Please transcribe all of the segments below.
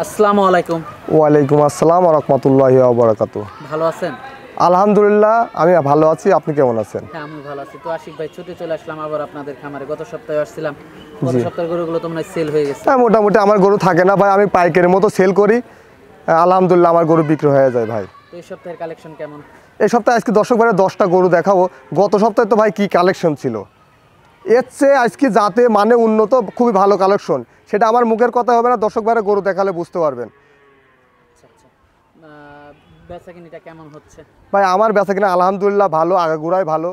আসসালামু আলাইকুম। ওয়ালাইকুম আসসালাম ওয়া রাহমাতুল্লাহি ওয়া বারাকাতুহু। ভালো আছেন? আলহামদুলিল্লাহ, আমি ভালো আছি। আপনি কেমন আছেন? হ্যাঁ, আমি ভালো আছি। তো আশিক ভাই, ছুটে চলে আসলাম আবার আপনাদের খামারে। গত সপ্তাহে আসছিলাম। গত জি। সপ্তাহের গরুগুলো তো মনে হয় সেল হয়ে গেছে। হ্যাঁ, মোটামুটি আমার গরু থাকে না ভাই, আমি পাইকারের মতো সেল করি। আলহামদুলিল্লাহ আমার গরু বিক্রি হয়ে যায় ভাই। তো এই সপ্তাহের কালেকশন কেমন? এই সপ্তাহে আজকে দর্শক ভাইরা 10টা গরু দেখাবো। গত সপ্তাহে তো ভাই কি কালেকশন ছিল, এর চেয়ে আজকে যাতে মানে উন্নত, খুবই ভালো কালেকশন। সেটা আমার মুখের কথা হবে না, দর্শক ভাইরা গরু দেখালে বুঝতে পারবেন। আচ্ছা আচ্ছা। বেচাকেনিটা কেমন হচ্ছে? ভাই আমার বেচাকেনা আলহামদুলিল্লাহ ভালো, আগাগোড়াই ভালো।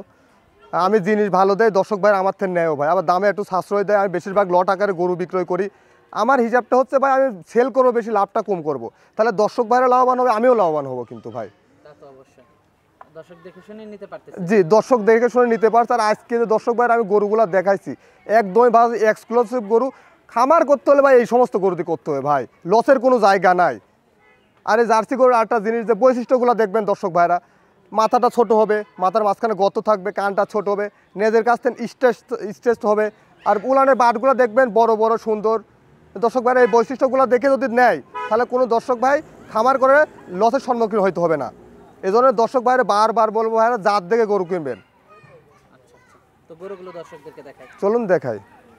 আমি জিনিস ভালো দেয়, দর্শক ভাই আমার থেকে নেয়ও ভাই, আবার দামে একটু সাশ্রয় দেয়। আমি বেশিরভাগ লট আকারে গরু বিক্রয় করি। আমার হিসাবটা হচ্ছে ভাই, আমি সেল করবো বেশি, লাভটা কম করব, তাহলে দর্শক ভাইরা লাভবান হবে, আমিও লাভবান হব কিন্তু ভাই। তা তো অবশ্যই। দর্শক দেখে শুনে নিতে পারতেছে। জি, দর্শক দেখে শুনে নিতে পারছে। আর আজকে যে দর্শক ভাইরা আমি গরুগুলা দেখাইছি, একদমই ভাই এক্সক্লুসিভ গরু। খামার করতে হলে ভাই এই সমস্ত গরু দিয়ে করতে হবে ভাই, লসের কোনো জায়গা নাই। আর এই জার্সি গরুর একটা জিনিস, যে বৈশিষ্ট্যগুলো দেখবেন দর্শক ভাইরা, মাথাটা ছোট হবে, মাথার মাঝখানে গর্ত থাকবে, কানটা ছোট হবে, নেজের কাছ থেকে স্ট্রেচ হবে। আর উলানের বাটগুলো দেখবেন বড় বড় সুন্দর। দর্শক ভাইরা এই বৈশিষ্ট্যগুলো দেখে যদি নেয়, তাহলে কোনো দর্শক ভাই খামার করে লসের সম্মুখীন হইতে হবে না। এই জন্য দর্শক ভাইরা বারবার বলবো ভাইরা, জাত দেখে গরু কিনবেন। আচ্ছা আচ্ছা। তো গরুগুলো দর্শকদেরকে দেখাই। চলুন দেখাই।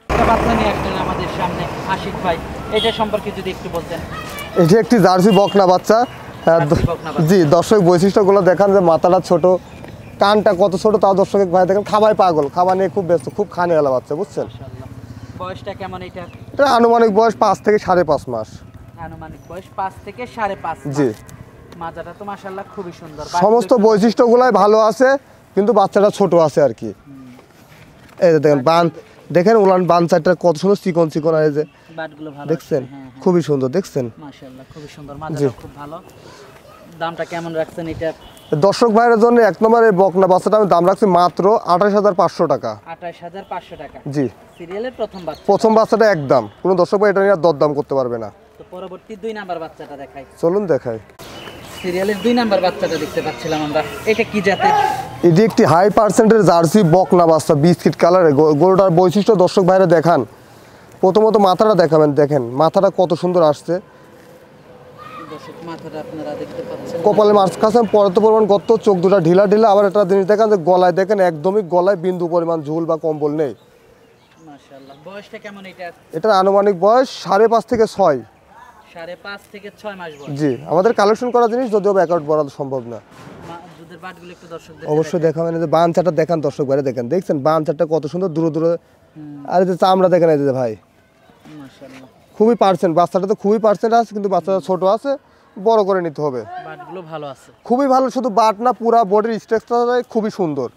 একটা বাচ্চা নিয়ে আসলেন আমাদের সামনে আশিক ভাই, এটা সম্পর্কে যদি একটু বলতেন। এটি একটি জার্সি বকনা বাচ্চা। জি, দর্শক বৈশিষ্ট্যগুলো দেখান, যে মাথাটা ছোট, কানটা কত ছোট, তাও দর্শক ভাই দেখেন। খামায় পাগল, খাবার নিয়ে খুব ব্যস্ত, খুব খানিওয়ালা বাচ্চা, বুঝছেন। মাশাআল্লাহ। বয়সটা কেমন এটা? এটা আনুমানিক বয়স 5 থেকে 5.5 মাস। আনুমানিক বয়স 5 থেকে 5.5 মাস। জি, মাজাটা তো মাশাআল্লাহ খুবই সুন্দর। সমস্ত বৈশিষ্ট্যগুলাই ভালো আছে, কিন্তু বাচ্চাটা ছোট আছে আর কি। এই যে দেখেন বান, দেখেন উলান বান চারটা কত সুন্দর চিকন চিকন, আর এই যে বাটগুলো ভালো দেখছেন, আছে। হ্যাঁ, হ্যাঁ। খুবই সুন্দর দেখছেন। মাশাআল্লাহ খুবই সুন্দর, মাজাটা খুব ভালো। দামটা কেমন রাখছেন এটা? দর্শক ভাইয়ের জন্য এক নম্বর এই বকনা বাচ্চাটা আমি দাম রাখছি মাত্র 28,500 টাকা। 28,500 টাকা। জি, সিরিয়ালের প্রথম বাচ্চা। প্রথম বাচ্চাটা একদম, কোনো দর্শক ভাই এটা নিয়ে দরদাম করতে পারবে না। তো পরবর্তী 2 নাম্বার বাচ্চাটা দেখাই। চলুন দেখাই। সিরিয়ালের 2 নাম্বার বাচ্চাটা দেখতে পাচ্ছিলাম আমরা। এটা কি জাতের? এটি একটি হাই পার্সেন্টের জার্সি বকনা বাচ্চা, বিস্কিট কালারের। গরুটার বৈশিষ্ট্য দর্শক ভাইরা দেখান। প্রথমত মাথাটা দেখাবেন, দেখেন মাথাটা কত সুন্দর আসছে। দর্শক মাথাটা আপনারা দেখতে পাচ্ছেন। কপালে মাছ কাছে পর্যাপ্ত পরিমাণ গর্ত, চোখ দুটা ঢিলা ঢিলা। আবার একটা জিনিস দেখেন, যে গলায় দেখেন একদমই গলায় বিন্দু পরিমাণ ঝুল বা কম্বল নেই। মাশাআল্লাহ। বয়সটা কেমন এটা? এটার আনুমানিক বয়স 5.5 থেকে 6। 5.5 থেকে 6 মাস বয়স। জি, আমাদের কালেকশন করা জিনিস, যদিও অ্যাকাউন্ট বলা সম্ভব না। দুধের বাটগুলো একটু দর্শকদের অবশ্যই দেখাবেন। যে বান চারটা দেখান দর্শক ভাইরা, দেখেন, দেখছেন বান চারটা কত সুন্দর দূরে দূরে। আর এই যে চামড়া দেখেন, এই যে ভাই মাশাআল্লাহ খুবই পার্সেন্ট, বাচ্চাটা তো খুবই পার্সেন্ট আছে, কিন্তু বাচ্চাটা ছোট আছে, বড় করে নিতে হবে। বাটগুলো ভালো আছে। খুবই ভালো, শুধু বাট না, পুরা বডির স্ট্রাকচার খুবই সুন্দর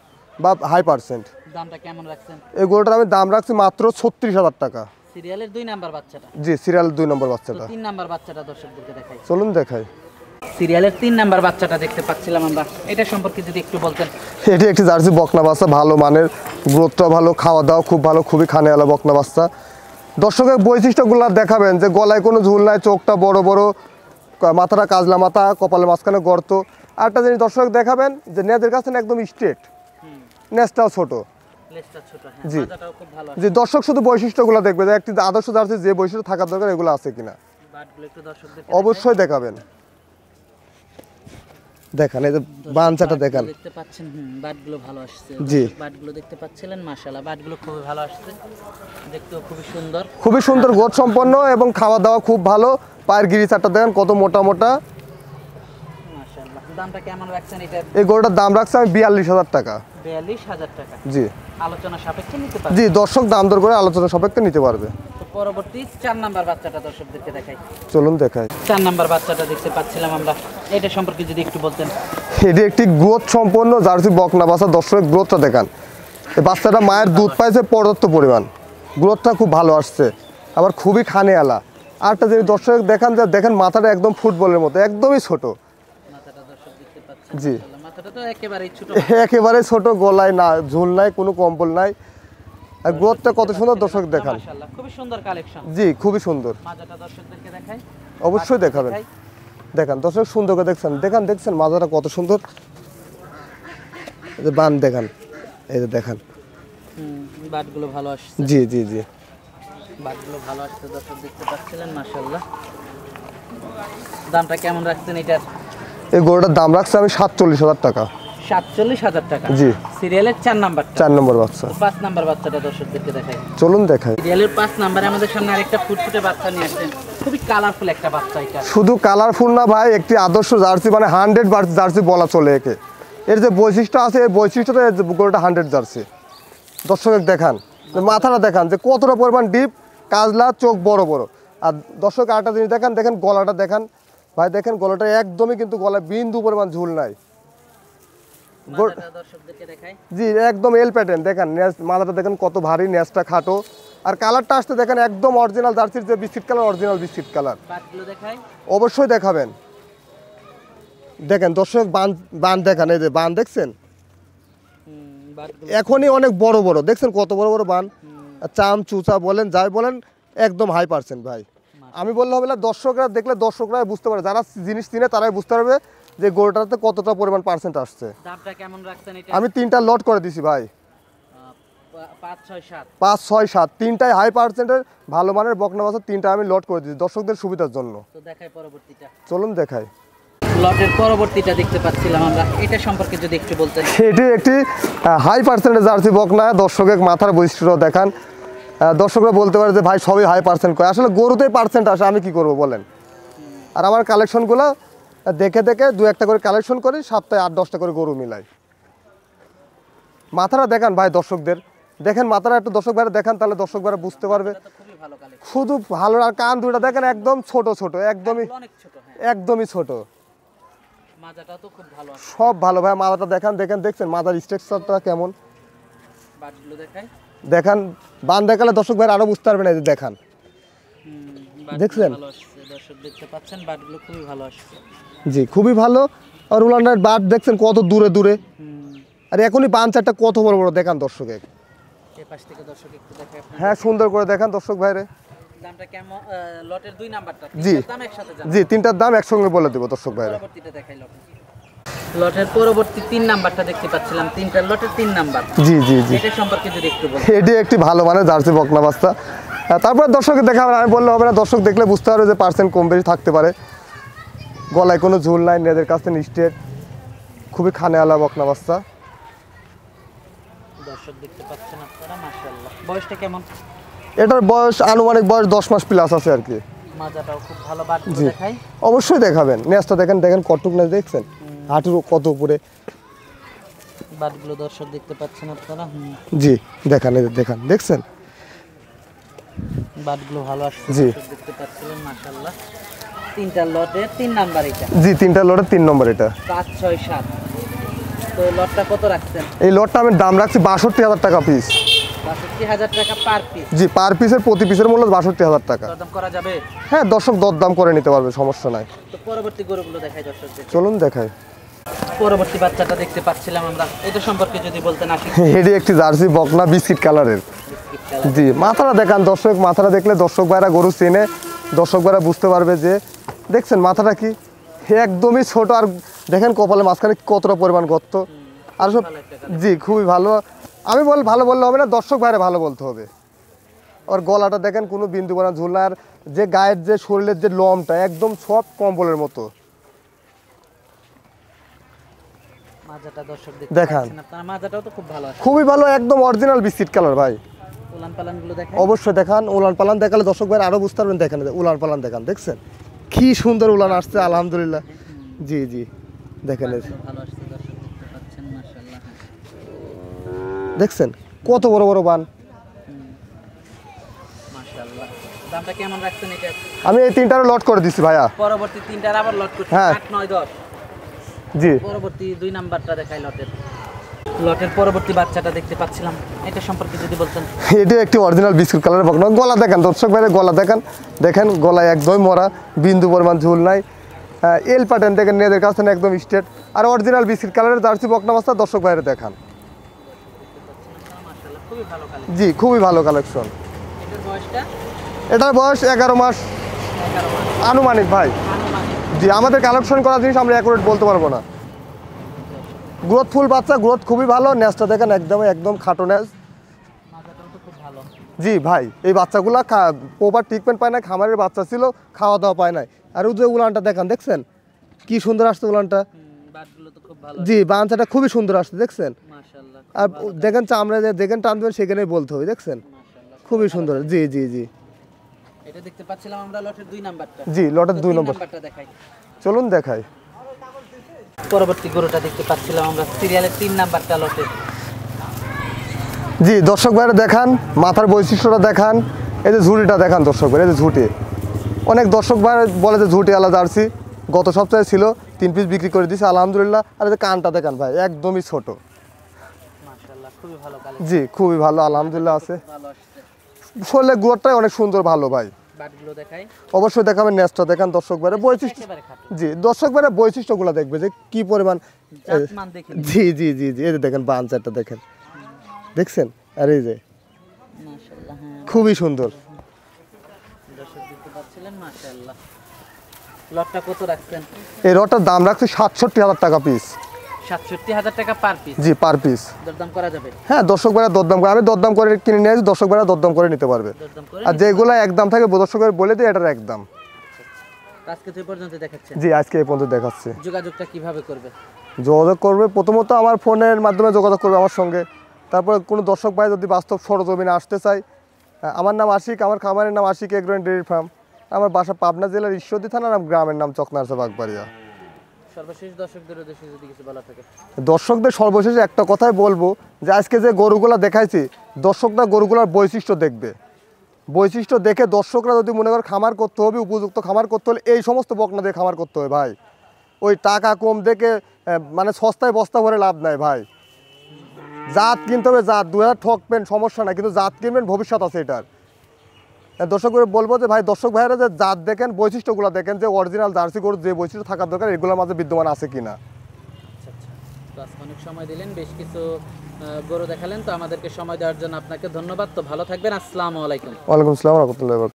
বা হাই পার্সেন্ট। দামটা কেমন রাখছেন? এই গরুটার আমি দাম রাখছি মাত্র 36,000 টাকা। সিরিয়ালের 2 নাম্বার বাচ্চাটা। জি, সিরিয়াল 2 নম্বর বাচ্চাটা। 3 নাম্বার বাচ্চাটা দর্শকদেরকে দেখাই। চলুন দেখাই। সিরিয়ালের 3 নাম্বার বাচ্চাটা দেখতে পাচ্ছিলাম আমরা, এটা সম্পর্কে যদি একটু বলতেন। এটি একটি জার্সি বকনা বাচ্চা, ভালো মানের, গ্রোথটা ভালো, খাওয়া দাওয়া খুব ভালো, খুবই খানেওয়ালা বকনা বাচ্চা। দর্শকের বৈশিষ্ট্যগুলো দেখাবেন, যে গলায় কোনো ঝুল নাই, চোখটা বড় বড়, মাথাটা কাজলা মাথা, কপালের মাঝখানে গর্ত। আরেকটা জিনিস দর্শক দেখাবেন, যে নেজের কাছে একদম স্ট্রেট, নেজটাও ছোট। লেজটা ছোট, হ্যাঁ, জি। মাজাটাও খুব ভালো আছে। জি, দর্শক শুধু বৈশিষ্ট্যগুলো দেখবে, যে একটি আদর্শ জার্সি যে বৈশিষ্ট্য থাকার দরকার এগুলো আছে কিনা বাটগুলো একটু দর্শকদেরকে অবশ্যই দেখাবেন। দেখেন এই যে বানচাটা দেখেন, দেখতে পাচ্ছেন। বাটগুলো ভালো আসছে। জি, বাটগুলো দেখতে পাচ্ছিলেন, মাশাআল্লাহ বাটগুলো খুবই ভালো আসছে, দেখতেও খুবই সুন্দর। খুবই সুন্দর গোট সম্পন্ন, এবং খাওয়া দাওয়া খুব ভালো। পায়ের গিরি চারটা দেখেন কত মোটা মোটা। মাশাআল্লাহ। দামটা কেমন রাখছেন এটা? এই গরুটার দাম রাখছি আমি 42,000 টাকা। 42,000 টাকা। জি, আলোচনা সাপেক্ষে নিতে পারবে। জি, দর্শক দাম দর করে আলোচনা সাপেক্ষে নিতে পারবে। তো পরবর্তী 4 নাম্বার বাচ্চাটা দর্শকদেরকে দেখাই। চলুন দেখাই। 4 নাম্বার বাচ্চাটা দেখতে পাচ্ছিলাম আমরা, এটা সম্পর্কে যদি একটু বলতেন। এটি একটি গ্রোথ সম্পন্ন জার্সি বকনা বাচ্চা। দর্শকের গ্রোথটা দেখান, এই বাচ্চাটা মায়ের দুধ পাইছে পর্যাপ্ত পরিমাণ, গ্রোথটা খুব ভালো আসছে, আবার খুবই খানেওয়ালা। আরেকটা জিনিস দর্শক দেখান, যে দেখেন মাথাটা একদম ফুটবলের মতো, একদমই ছোট। মাথাটা দর্শক দেখতে পাচ্ছেন। জি, মাশাআল্লাহ, মাথাটা তো একেবারেই ছোট। একেবারে ছোট, গলায় না ঝুল নাই, কোনো কম্বল নাই। আর গ্রোথটা কত সুন্দর দর্শক দেখান। মাশাআল্লাহ খুবই সুন্দর কালেকশন। জি, খুবই সুন্দর। মাজাটা দর্শকদেরকে দেখাই। অবশ্যই দেখাবেন। দেখেন দর্শক সুন্দর করে দেখছেন, দেখেন, দেখছেন মাজাটা কত সুন্দর। এই যে বান দেখেন, এই যে দেখেন। বাটগুলো ভালো আসছে। জি, জি, জি, বাটগুলো ভালো আসছে, দর্শক দেখতে পাচ্ছিলেন। মাশাআল্লাহ দামটা কেমন রাখছেন এটার? এই গরুটার দাম রাখছি আমি 47,000 টাকা। 47,000 টাকা। জি। সিরিয়ালের 4 নাম্বারটা। 4 নম্বর বাচ্চা। 5 নাম্বার বাচ্চাটা দর্শকদেরকে দেখাই। চলুন দেখাই। সিরিয়ালের 5 নাম্বারে আমাদের সামনে আরেকটা ফুটফুটে বাচ্চা নিয়ে আসছেন। খুবই কালারফুল একটা বাচ্চা এটা। শুধু কালারফুল না ভাই, একটি আদর্শ জার্সি, মানে 100 জার্সি বলা চলে একে। এর যে বৈশিষ্ট্য আছে, এই বৈশিষ্ট্যটা গরুটা 100 জার্সি। দর্শক দেখান, মাথাটা দেখান যে কতটা পরিমাণ ডিপ, কাজলা, চোখ বড় বড়। আর দর্শক আরেকটা জিনিস দেখান, দেখেন গলাটা দেখান ভাই, দেখেন গলাটা একদমই কিন্তু গলায় বিন্দু পরিমাণ ঝুল নাই। দর্শকদেরকে দেখাই। জি, একদম এল প্যাটার্ন। দেখেন মাথাটা দেখেন কত ভারী, নেজটা খাটো। আর কালারটা আসতে দেখেন একদম অরিজিনাল জার্সির যে biscuit colour, original biscuit colour. বাটগুলো দেখাই। অবশ্যই দেখাবেন। দেখেন দর্শক বান দেখান, এই যে বান দেখছেন এখনই অনেক বড় বড়, দেখছেন কত বড় বড় বান। চাম চুচা বলেন যাই বলেন, একদম 100% ভাই। আমি বললে হবে না, দর্শকরা দেখলে দর্শকরাই বুঝতে পারে, যারা জিনিস চিনে তারাই বুঝতে পারবে যে গরুটাতে কতটা পরিমাণ পার্সেন্ট আসছে। দামটা কেমন রাখছেন এটা? আমি 3টা লট করে দিছি ভাই। 5 6 7 5 6 7 3টাই হাই পার্সেন্টের ভালো মানের বকনা বাচ্চা, 3টা আমি লট করে দিছি দর্শকদের সুবিধার জন্য। তো দেখাই পরবর্তীটা। চলুন দেখাই। লটের পরবর্তীটা দেখতে পাচ্ছিলাম আমরা, এটা সম্পর্কে যদি একটু বলতেন। এটি একটি হাই পার্সেন্টের জার্সি বকনা। দর্শকের মাথার বৈশিষ্ট্য দেখান। দর্শকরা বলতে পারে যে ভাই সবই হাই পার্সেন্ট করে, আসলে গরুতেই পার্সেন্ট আসে, আমি কি করব বলেন। আর আমার কালেকশনগুলো দেখে দেখে 2-1টা করে কালেকশন করি, সপ্তাহে 8-10টা করে গরু মিলাই। মাথাটা দেখান ভাই দর্শকদের, দেখেন মাথাটা একটু দর্শক ভাইরা দেখান, তাহলে দর্শক ভাইরা বুঝতে পারবে। শুধু ভালো। আর কান দুটো দেখেন একদম ছোট ছোট, একদমই একদমই ছোট। মাজাটাও তো খুব ভালো আছে। সব ভালো ভাই। মাথাটা দেখান, দেখেন দেখছেন মাথার স্ট্রাকচারটা কেমন। বাটগুলো দেখাই। দেখান বান দেখালে দর্শক ভাই আরো বুঝতে পারবেন। এই যে দেখান, দেখছেন ভালো আসছে, দর্শক দেখতে পাচ্ছেন বাটগুলো খুবই ভালো আসছে। জি, খুবই ভালো। আর উলানের বাট দেখছেন কত দূরে দূরে। আর এখনই বান চারটা কত বড় বড়, দেখান দর্শক। এই পাশ থেকে দর্শক একটু দেখাই আপনাদের। হ্যাঁ, সুন্দর করে দেখান দর্শক ভাইরে। দামটা কেমন? লটের 2 নাম্বারটা। জি, দাম একসাথে জান। জি, 3টার দাম একসঙ্গে বলে দেব দর্শক ভাইরে। পরবর্তীটা দেখাই লটের পরবর্তী 3 নাম্বারটা দেখতে পাচ্ছিলাম, 3টা লটের 3 নাম্বার। জি জি জি, এটা সম্পর্কে যদি একটু বলেন। এটি একটি ভালো মানের জার্সি বকনা বাচ্চা। তারপর দর্শকের দেখাবেন, আমি বললে হবে না, দর্শক দেখলে বুঝতে পারবে যে পার্সেন্ট কম বেশি থাকতে পারে। গলায় কোনো ঝুল নাই, নেদের কাছে স্ট্রেট, খুবই খানেওয়ালা বকনা বাচ্চা। দর্শক দেখতে পাচ্ছেন আপনারা, মাশাআল্লাহ। বয়সটা কেমন? এটার বয়স আনুমানিক বয়স 10 মাস প্লাস আছে আর কি। মাজাটাও খুব ভালো। বাটগুলো দেখাই। অবশ্যই দেখাবেন। নেজটা দেখেন, দেখেন কতটুক নেজ দেখছেন, হাঁটুর কত উপরে। বাটগুলো দর্শক দেখতে পাচ্ছেন আপনারা। জি, দেখান, এই যে দেখান, দেখছেন বাটগুলো ভালো আসছে। জি, দর্শক দেখতে পাচ্ছিলেন, মাশাআল্লাহ। 3টা লটের 3 নাম্বার এটা। জি, 3টা লটের 3 নম্বর এটা। 5 6 7। তো লটটা কত রাখছেন? এই লটটা আমি দাম রাখছি 62,000 টাকা পিস। 62,000 টাকা পার পিস। জি, পার পিসের প্রতি পিসের মূল্য 62,000 টাকা। দরদাম করা যাবে? হ্যাঁ, দর্শক দরদাম করে নিতে পারবে, সমস্যা নাই। তো পরবর্তী গরুগুলো দেখাই দর্শকদের। চলুন দেখাই। পরবর্তী বাচ্চাটা দেখতে পাচ্ছিলাম আমরা, এটা সম্পর্কে যদি বলতেন। আশিক। এটি একটি জার্সি বকনা, বিস্কিট কালারের। জি, মাথাটা দেখান দর্শক, মাথাটা দেখলে দর্শক ভাইরা গরু চেনে, দর্শক ভাইরা বুঝতে পারবে যে দেখছেন মাথাটা কি একদমই ছোট। আর দেখেন কপালে মাঝখানে কতটা পরিমাণ গর্ত। আর সব জি, খুবই ভালো। আমি ভালো বললে হবে না, দর্শক ভাইরা ভালো বলতে হবে। আর গলাটা দেখেন কোনো বিন্দু পরিমাণ ঝুল না। আর যে গায়ের যে শরীরের যে লোমটা একদম সব কম্বলের মতো। মাজাটা দর্শক দেখতে দেখান, পাচ্ছেন আপনারা, মাজাটাও তো খুব ভালো আছে। খুবই ভালো, একদম অরিজিনাল বিস্কিট কালার ভাই। উলান পালানগুলো দেখাই। অবশ্যই দেখান। উলান পালান দেখালে দর্শক ভাই আরো বুঝতে পারবেন। দেখেন উলান পালান দেখান, দেখছেন কি সুন্দর উলান আসছে, আলহামদুলিল্লাহ। জি জি, দেখেন ভালো আসছে, দর্শক দেখতে পাচ্ছেন, মাশাআল্লাহ। দেখছেন কত বড় বড় বান, মাশাআল্লাহ। দামটা কেমন রাখছেন এটা? আমি এই 3টারও লট করে দিছি ভাইয়া। পরবর্তী 3টার আবার লট করছি। হ্যাঁ। 8 9 10। জি, পরবর্তী 2 নাম্বারটা দেখাই লটের পরবর্তী বাচ্চাটা দেখতে পাচ্ছিলাম, এটা সম্পর্কে যদি বলতেন। এটি একটি অরিজিনাল বিস্কুট কালারের বকনা। গলা দেখেন দর্শক ভাইয়ের, গলা দেখেন, দেখেন গলায় একদমই মরা, বিন্দু পরিমাণ ঝুল নাই। এল প্যাটার্ন দেখেন, নেদের কাছে একদম স্ট্রেট। আর অরিজিনাল বিস্কুট কালারের জার্সি বকনা বাচ্চা দর্শক ভাইয়ের দেখান। মাশাআল্লাহ, খুবই ভালো কালেকশন। জি, খুবই ভালো কালেকশন। এটার বয়সটা? এটার বয়স 11 মাস 11 মাস আনুমানিক ভাই। আনুমানিক। জি, আমাদের কালেকশন করা জিনিস আমরা অ্যাকুরেট বলতে পারবো না। গ্রোথফুল বাচ্চা, গ্রোথ খুবই ভালো। নেজটা দেখেন একদম খাটো নেজ। মাজাটাও তো খুব ভালো। জি ভাই, এই বাচ্চাগুলা প্রপার ট্রিটমেন্ট পায় না, খামারের বাচ্চা ছিল, খাওয়া দাওয়া পায় না। আর ওই যে উলানটা দেখান, দেখছেন কি সুন্দর আসছে উলানটা। বাটগুলো তো খুব ভালো। জি, বাচ্চাটা খুবই সুন্দর আসছে, দেখছেন। মাশাআল্লাহ। আর দেখেন চামড়া যেখানে টানবেন সেখানেই বলতে হবে, দেখছেন মাশাআল্লাহ খুবই সুন্দর। জি জি জি, এটা দেখতে পাচ্ছিলাম আমরা লটের 2 নাম্বারটা। জি লটের 2 নম্বর, নাম্বারটা দেখাই, চলুন দেখাই। পরবর্তী গরুটা দেখতে পাচ্ছিলাম আমরা সিরিয়ালের 3 নাম্বারটা লটের। জি দর্শক ভাইরা দেখান, মাথার বৈশিষ্ট্যটা দেখান, এই যে ঝুঁটিটা দেখান দর্শক ভাই, এই যে ঝুঁটি। অনেক দর্শক ভাই বলে যে ঝুঁটি আলাদা জার্সি, গত সপ্তাহে ছিল 3 পিস বিক্রি করে দিয়েছে আলহামদুলিল্লাহ। আর এই যে কানটা দেখান ভাই, একদমই ছোট। মাশাআল্লাহ খুবই ভালো কালেকশন। জি খুবই ভালো আলহামদুলিল্লাহ আছে। ভালো আসছে। শরীরের গুড়টাই অনেক সুন্দর ভালো ভাই। বাটগুলো দেখাই, অবশ্যই দেখাবেন, নেস্টটা দেখান দর্শক ভাইরা, বৈশিষ্ট্য। একেবারে খাঁটি। জি দর্শক ভাইরা বৈশিষ্ট্যগুলো দেখবে যে কি পরিমাণ। জাতমান দেখে নিন। জি জি জি জি, এই যে দেখেন বাঞ্চারটা দেখেন, দেখছেন। আর এই যে মাশাআল্লাহ, হ্যাঁ খুবই সুন্দর। দর্শক দেখতে পাচ্ছিলেন মাশাআল্লাহ। লটটা কত রাখছেন? এই রটার দাম রাখছে 67,000 টাকা পিস। ৬৭,০০০ টাকা পার পিস। জি পার পিস। দরদাম করা যাবে? হ্যাঁ দর্শক ভাইরা দরদাম করে, আমি দরদাম করে কিনে নিয়ে আসি, দর্শক ভাইরা দরদাম করে নিতে পারবে। দরদাম করে আর যেগুলো একদম থাকে দর্শক ভাই বলে দিই এটার একদম। আজকে যে পর্যন্ত দেখাচ্ছেন। জি আজকে এই পর্যন্ত দেখাচ্ছে। যোগাযোগটা কিভাবে করবে? যোগাযোগ করবে প্রথমত আমার ফোনের মাধ্যমে যোগাযোগ করবে আমার সঙ্গে। তারপরে কোনো দর্শক ভাই যদি বাস্তব সরজমিনে আসতে চায়, আমার নাম আশিক, আমার খামারের নাম Ashik agro and dairy farm. আমার বাসা পাবনা জেলার ঈশ্বরদী থানার, গ্রামের নাম চকনারসা বাগবাড়িয়া। সর্বশেষ দর্শকদের উদ্দেশ্যে যদি কিছু বলা থাকে। দর্শকদের সর্বশেষে একটা কথাই বলবো যে আজকে যে গরুগুলা দেখাইছি, দর্শকরা গরুগুলার বৈশিষ্ট্য দেখবে। বৈশিষ্ট্য দেখে দর্শকরা যদি মনে করে খামার করতে হবে, উপযুক্ত খামার করতে হলে এই সমস্ত বকনা দিয়ে খামার করতে হবে ভাই। ওই টাকা কম দেখে মানে সস্তায় বস্তা ভরে লাভ নাই ভাই। জাত কিনতে হবে, জাত 2000 ঠকবেন সমস্যা নাই, কিন্তু জাত কিনবেন, ভবিষ্যৎ আছে এটার। দর্শকদের বলবো যে ভাই দর্শক ভাইয়েরা যে জাত দেখেন, বৈশিষ্ট্যগুলো দেখেন, যে অরিজিনাল জার্সি গরুর যে বৈশিষ্ট্য থাকার দরকার এগুলোর মাঝে বিদ্যমান আছে কিনা। আচ্ছা আচ্ছা, তো আজকে অনেক সময় দিলেন, বেশ কিছু গরু দেখালেন, তো আমাদেরকে সময় দেওয়ার জন্য আপনাকে ধন্যবাদ। তো ভালো থাকবেন, আসসালামু আলাইকুম। ওয়ালাইকুম আসসালাম ওয়া রাহমাতুল্লাহি ওয়া বারাকাতুহু।